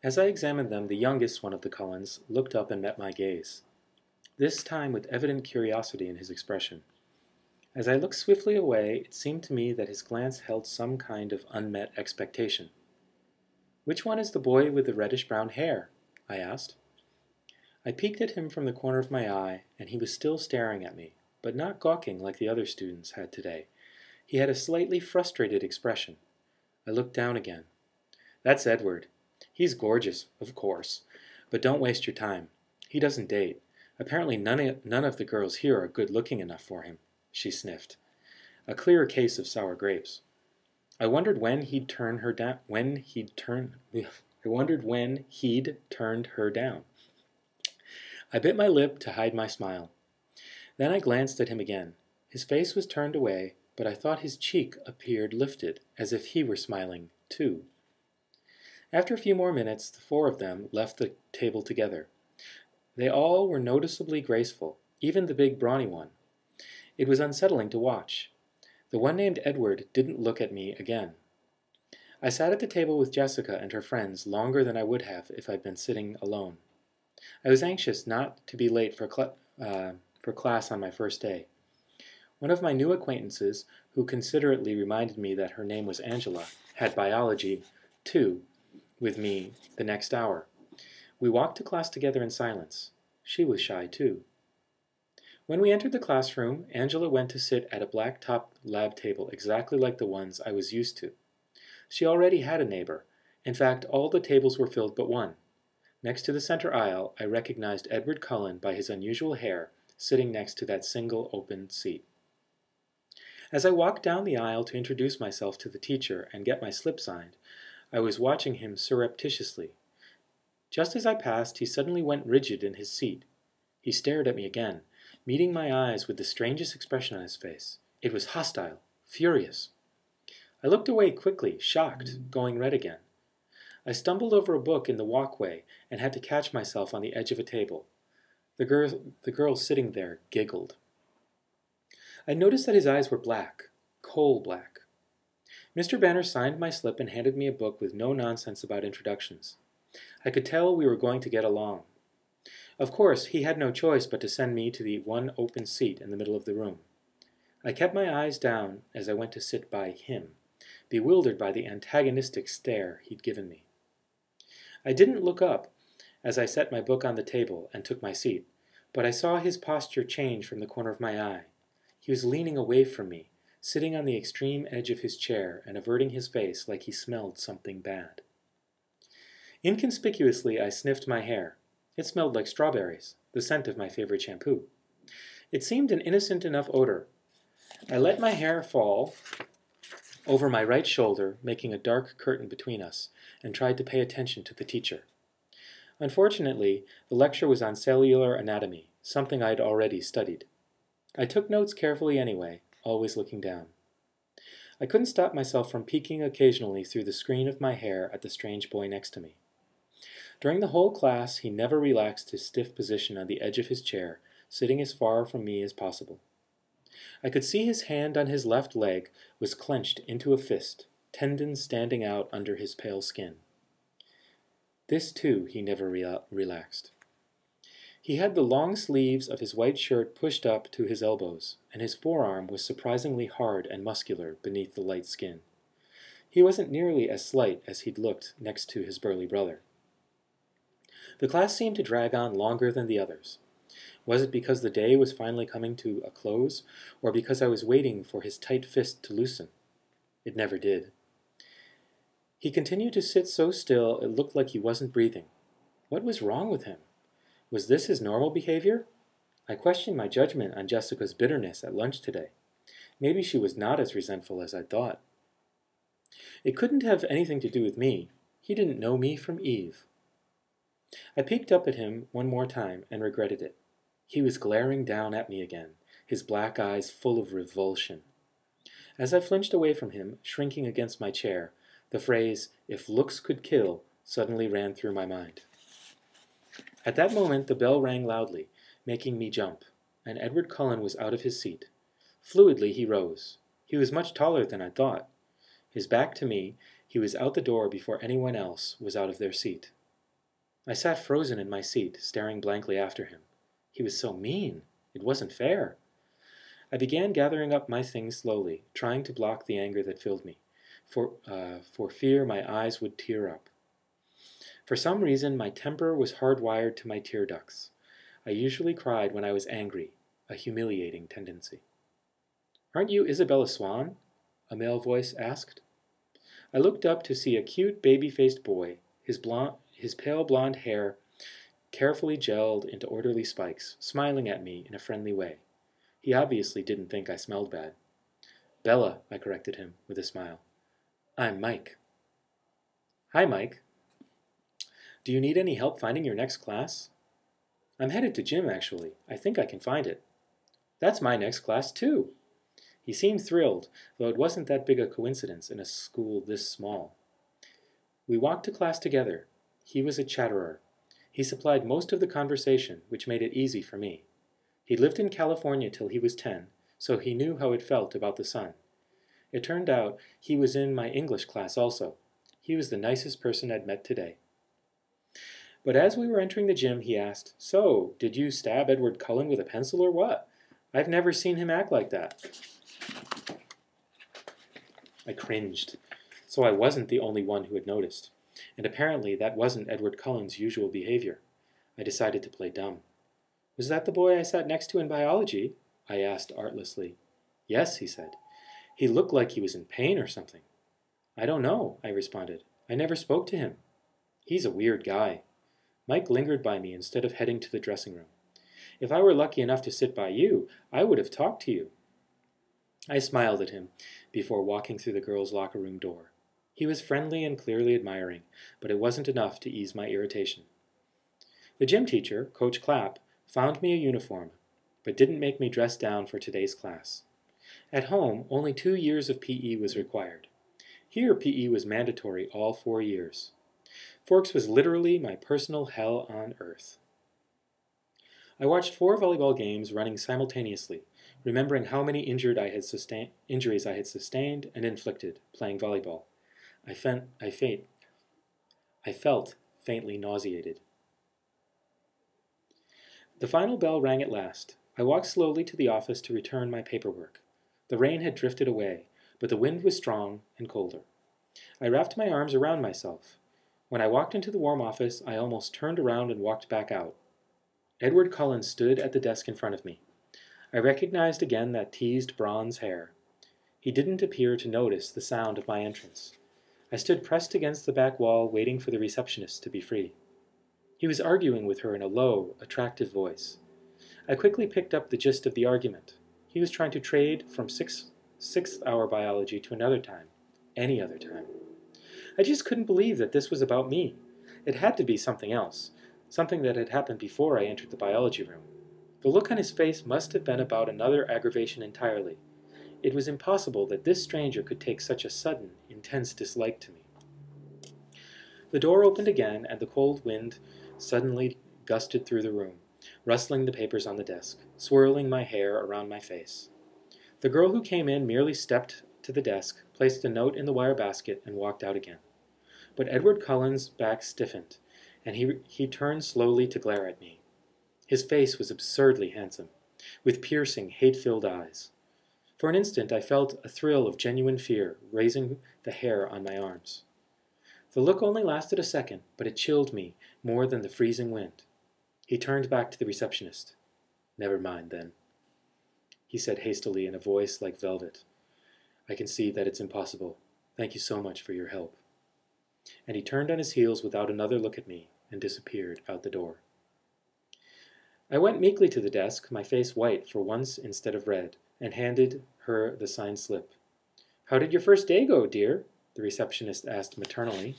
As I examined them, the youngest one of the Cullens looked up and met my gaze, this time with evident curiosity in his expression. As I looked swiftly away, it seemed to me that his glance held some kind of unmet expectation. "Which one is the boy with the reddish-brown hair?" I asked. I peeked at him from the corner of my eye, and he was still staring at me, but not gawking like the other students had today. He had a slightly frustrated expression. I looked down again. "That's Edward. He's gorgeous, of course, but don't waste your time. He doesn't date. Apparently none of the girls here are good-looking enough for him," she sniffed. "A clear case of sour grapes. I wondered when he'd turned her down. I wondered when he'd turned her down." I bit my lip to hide my smile. Then I glanced at him again. His face was turned away, but I thought his cheek appeared lifted, as if he were smiling, too. After a few more minutes, the four of them left the table together. They all were noticeably graceful, even the big brawny one. It was unsettling to watch. The one named Edward didn't look at me again. I sat at the table with Jessica and her friends longer than I would have if I'd been sitting alone. I was anxious not to be late for class on my first day. One of my new acquaintances, who considerately reminded me that her name was Angela, had biology, too, with me the next hour. We walked to class together in silence. She was shy, too. When we entered the classroom, Angela went to sit at a black-topped lab table exactly like the ones I was used to. She already had a neighbor. In fact, all the tables were filled but one. Next to the center aisle, I recognized Edward Cullen by his unusual hair, sitting next to that single open seat. As I walked down the aisle to introduce myself to the teacher and get my slip signed, I was watching him surreptitiously. Just as I passed, he suddenly went rigid in his seat. He stared at me again, meeting my eyes with the strangest expression on his face. It was hostile, furious. I looked away quickly, shocked, going red again. I stumbled over a book in the walkway and had to catch myself on the edge of a table. The girl sitting there giggled. I noticed that his eyes were black, coal black. Mr. Banner signed my slip and handed me a book with no nonsense about introductions. I could tell we were going to get along. Of course, he had no choice but to send me to the one open seat in the middle of the room. I kept my eyes down as I went to sit by him, bewildered by the antagonistic stare he'd given me. I didn't look up as I set my book on the table and took my seat, but I saw his posture change from the corner of my eye. He was leaning away from me, sitting on the extreme edge of his chair and averting his face like he smelled something bad. Inconspicuously, I sniffed my hair. It smelled like strawberries, the scent of my favorite shampoo. It seemed an innocent enough odor. I let my hair fall over my right shoulder, making a dark curtain between us, and tried to pay attention to the teacher. Unfortunately, the lecture was on cellular anatomy, something I had already studied. I took notes carefully anyway, always looking down. I couldn't stop myself from peeking occasionally through the screen of my hair at the strange boy next to me. During the whole class, he never relaxed his stiff position on the edge of his chair, sitting as far from me as possible. I could see his hand on his left leg was clenched into a fist, tendons standing out under his pale skin. This, too, he never relaxed. He had the long sleeves of his white shirt pushed up to his elbows, and his forearm was surprisingly hard and muscular beneath the light skin. He wasn't nearly as slight as he'd looked next to his burly brother. The class seemed to drag on longer than the others. Was it because the day was finally coming to a close, or because I was waiting for his tight fist to loosen? It never did. He continued to sit so still it looked like he wasn't breathing. What was wrong with him? Was this his normal behavior? I questioned my judgment on Jessica's bitterness at lunch today. Maybe she was not as resentful as I'd thought. It couldn't have anything to do with me. He didn't know me from Eve. I peeked up at him one more time and regretted it. He was glaring down at me again, his black eyes full of revulsion. As I flinched away from him, shrinking against my chair, the phrase, "if looks could kill," suddenly ran through my mind. At that moment, the bell rang loudly, making me jump, and Edward Cullen was out of his seat. Fluidly, he rose. He was much taller than I thought. His back to me, he was out the door before anyone else was out of their seat. I sat frozen in my seat, staring blankly after him. He was so mean. It wasn't fair. I began gathering up my things slowly, trying to block the anger that filled me, for fear my eyes would tear up. For some reason, my temper was hardwired to my tear ducts. I usually cried when I was angry, a humiliating tendency. "Aren't you Isabella Swan?" a male voice asked. I looked up to see a cute, baby-faced boy, his pale blonde hair carefully gelled into orderly spikes, smiling at me in a friendly way. He obviously didn't think I smelled bad. "Bella," I corrected him, with a smile. "I'm Mike." "Hi, Mike. Do you need any help finding your next class?" "I'm headed to gym, actually. I think I can find it." "That's my next class, too." He seemed thrilled, though it wasn't that big a coincidence in a school this small. We walked to class together. He was a chatterer. He supplied most of the conversation, which made it easy for me. He lived in California till he was 10, so he knew how it felt about the sun. It turned out he was in my English class also. He was the nicest person I'd met today. But as we were entering the gym, he asked, "So, did you stab Edward Cullen with a pencil or what? I've never seen him act like that." I cringed. So I wasn't the only one who had noticed. And apparently that wasn't Edward Cullen's usual behavior. I decided to play dumb. "Was that the boy I sat next to in biology?" I asked artlessly. "Yes," he said. "He looked like he was in pain or something." "I don't know," I responded. "I never spoke to him." "He's a weird guy." Mike lingered by me instead of heading to the dressing room. "If I were lucky enough to sit by you, I would have talked to you." I smiled at him before walking through the girls' locker room door. He was friendly and clearly admiring, but it wasn't enough to ease my irritation. The gym teacher, Coach Clapp, found me a uniform, but didn't make me dress down for today's class. At home, only 2 years of PE was required. Here, PE was mandatory all 4 years. Forks was literally my personal hell on earth. I watched 4 volleyball games running simultaneously, remembering how many injuries I had sustained and inflicted playing volleyball. I felt faintly nauseated. The final bell rang at last. I walked slowly to the office to return my paperwork. The rain had drifted away, but the wind was strong and colder. I wrapped my arms around myself. When I walked into the warm office, I almost turned around and walked back out. Edward Cullen stood at the desk in front of me. I recognized again that teased bronze hair. He didn't appear to notice the sound of my entrance. I stood pressed against the back wall, waiting for the receptionist to be free. He was arguing with her in a low, attractive voice. I quickly picked up the gist of the argument. He was trying to trade from sixth hour biology to another time, any other time. I just couldn't believe that this was about me. It had to be something else, something that had happened before I entered the biology room. The look on his face must have been about another aggravation entirely. It was impossible that this stranger could take such a sudden, intense dislike to me. The door opened again, and the cold wind suddenly gusted through the room, rustling the papers on the desk, swirling my hair around my face. The girl who came in merely stepped to the desk, placed a note in the wire basket, and walked out again. But Edward Cullen's back stiffened, and he turned slowly to glare at me. His face was absurdly handsome, with piercing, hate-filled eyes. For an instant I felt a thrill of genuine fear raising the hair on my arms. The look only lasted a second, but it chilled me more than the freezing wind. He turned back to the receptionist. "Never mind, then," he said hastily in a voice like velvet. "I can see that it's impossible. Thank you so much for your help." And he turned on his heels without another look at me and disappeared out the door. I went meekly to the desk, my face white for once instead of red, and handed her the signed slip. "How did your first day go, dear?" the receptionist asked maternally.